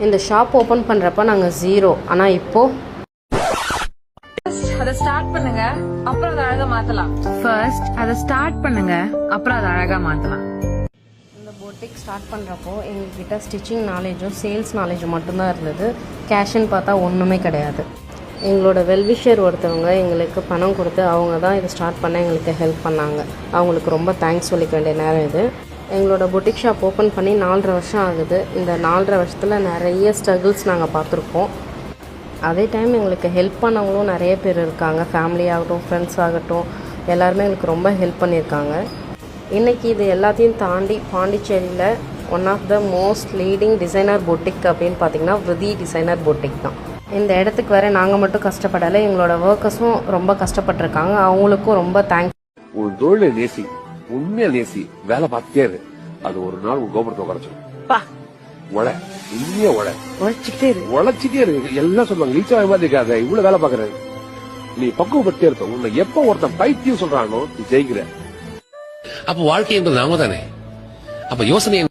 இந்த shop open பண்ணுறப்ப நாங்கள் 0. ஆனால் இப்போது அதை ஸ்டார்ட் பண்ணுங்க அப்புறம் அதை அழகா மாத்தலாம். ஃபர்ஸ்ட் அதை ஸ்டார்ட் பண்ணுங்க அப்புறம் அதை அழகா மாத்தலாம். இந்த பொட்டிக் ஸ்டார்ட் பண்ணுறப்போ எங்ககிட்ட ஸ்டிச்சிங் நாலேஜும் சேல்ஸ் நாலேஜும் மட்டும்தான் இருந்தது. கேஷ்ன்னு பார்த்தா ஒன்றுமே கிடையாது. எங்களோட வெல்விஷர் ஒருத்தவங்க எங்களுக்கு பணம் கொடுத்து அவங்க தான் இதை ஸ்டார்ட் பண்ண எங்களுக்கு ஹெல்ப் பண்ணாங்க. அவங்களுக்கு ரொம்ப தேங்க்ஸ் சொல்லிக்க வேண்டிய நேரம் இது. எங்களோட பொட்டிக் ஷாப் ஓப்பன் பண்ணி 4.5 வருஷம் ஆகுது. இந்த 4.5 வருஷத்தில் நிறைய ஸ்ட்ரகிள்ஸ் நாங்கள் பார்த்துருக்கோம். அதே டைம் எங்களுக்கு ஹெல்ப் பண்ணவங்களும் நிறைய பேர் இருக்காங்க. ஃபேமிலி ஆகட்டும், ஃப்ரெண்ட்ஸ் ஆகட்டும், எல்லாருமே எங்களுக்கு ரொம்ப ஹெல்ப் பண்ணியிருக்காங்க. இன்றைக்கி இது எல்லாத்தையும் தாண்டி பாண்டிச்சேரியில் one of the most leading designer boutique அப்படின்னு பார்த்திங்கன்னா விருதி டிசைனர் பொட்டிக் தான். இந்த இடத்துக்கு வேறு நாங்கள் மட்டும் கஷ்டப்படலை, எங்களோட ஒர்க்கர்ஸும் ரொம்ப கஷ்டப்பட்டிருக்காங்க. அவங்களுக்கும் ரொம்ப தேங்க்ஸ். ஒரு தொழிலை நேசி, உண்மையா நேசி, வேலை பார்த்துட்டே இரு. அது ஒரு நாள் உன் கோபுரத்தை உரைச்சிடும். உழைச்சிட்டே இருக்கு. எல்லாம் சொல்லுவாங்க லீச்சா இருக்காத, இவ்வளவு வேலை பாக்குறேன். நீ பக்குவப்பட்டே இருக்க. உன்னை எப்ப ஒருத்தன் பைத்தியம் சொல்றானோ நீ ஜெயிக்கிற. அப்ப வாழ்க்கை என்பது நாம தானே. அப்ப யோசனை